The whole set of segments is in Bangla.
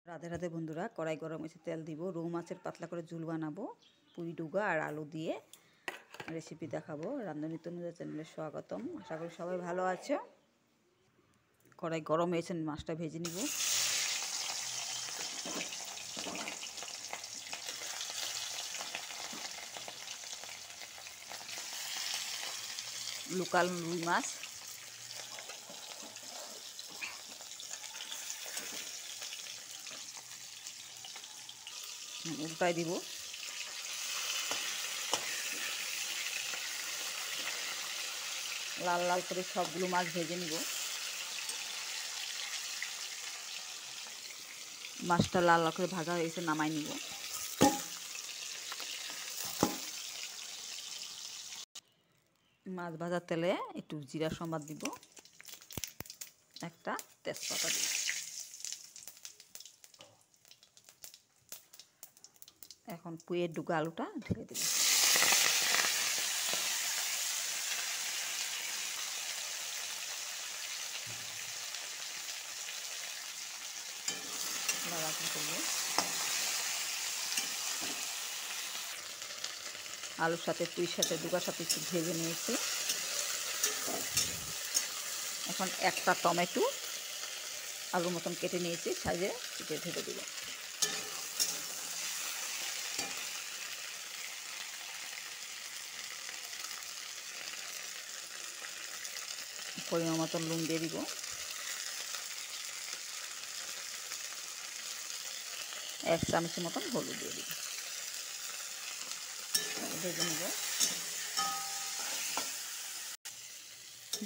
রাধে রাধে বন্ধুরা, কড়াই গরম হয়েছে, তেল দিব। রৌ মাছের পাতলা করে ঝুল বানাবো, পুঁই ডুগা আর আলু দিয়ে রেসিপি দেখাবো। রান্ধনী তনুজা চ্যানেলে স্বাগতম। আশা করি সবাই ভালো আছে। কড়াই গরম হয়েছে, মাছটা ভেজে নিব। লোকাল রুই মাছ, উল্টাই দিব। লাল লাল করে সবগুলো মাছ ভেজে নিব। মাছটা লাল লাল করে ভাজা হয়েছে, নামাই নিব। মাছ ভাজার তেলে একটু জিরা সম্বাদ দিব, একটা তেজপাতা দিব। এখন পুঁইয়ের ডুগা আলুটা ঢেলে দিব। আলুর সাথে পুঁইর সাথে ডুগার সাথে একটু ভেজে নিয়েছি। এখন একটা টমেটো আলুর মতন কেটে নিয়েছি, সাইজে কেটে ঢেলে দিব। পরিমাণ মতন নুন দিয়ে দিব। এক চামচের মতন হলুদ দিয়ে দিব। ভেজে নিব।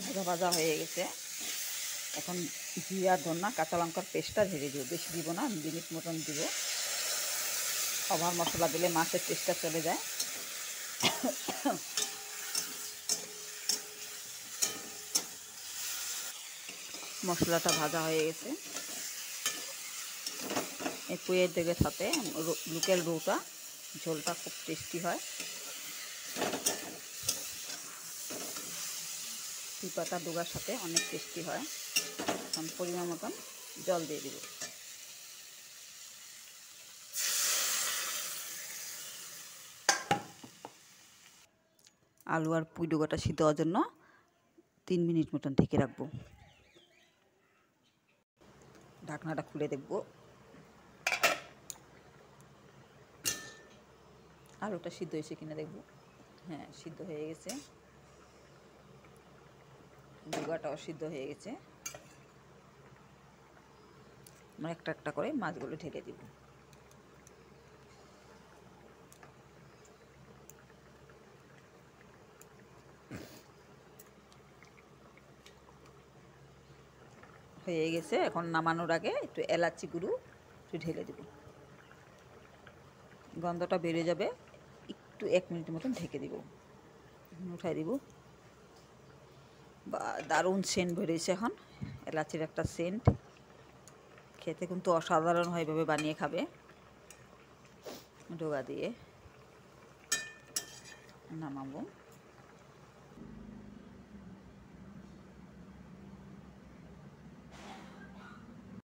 ভাজা ভাজা হয়ে গেছে। এখন জিরা, ধনিয়া, কাঁচা লঙ্কার পেস্টটা ঢেলে দিব। বেশি দিব না, 2 মিনিট মতন দিব। ওভার মশলা দিলে মাছের টেস্টটা চলে যায়। মশলাটা ভাজা হয়ে গেছে। এই পুঁইয়ের ডুগার সাথে লোকাল রৌটা ঝোলটা খুব টেস্টি হয়। পুঁই পাতা ডুগার সাথে অনেক টেস্টি হয়। এখন পরিমাণ মতন জল দিয়ে দিব। আলু আর পুঁই ডুগাটা সিদ্ধ হওয়ার জন্য 3 মিনিট মতন ঢেকে রাখবো। ঢাকনাটা খুলে দেখব। আলুটা সিদ্ধ হয়েছে কিনা দেখব। হ্যাঁ, সিদ্ধ হয়ে গেছে। ডুগাটাও সিদ্ধ হয়ে গেছে। আমরা একটা একটা করে মাছগুলো ঢেলে দিব। হয়ে গেছে। এখন নামানোর আগে একটু এলাচি গুঁড়ো একটু ঢেলে দেব। গন্ধটা বেড়ে যাবে। একটু 1 মিনিটের মতন ঢেকে দিব। উঠাই দিব। বা দারুণ সেন্ট বেরিয়েছে। এখন এলাচির একটা সেন্ট, খেতে কিন্তু অসাধারণ হয়। এভাবে বানিয়ে খাবে ডুগা দিয়ে। নামাবো।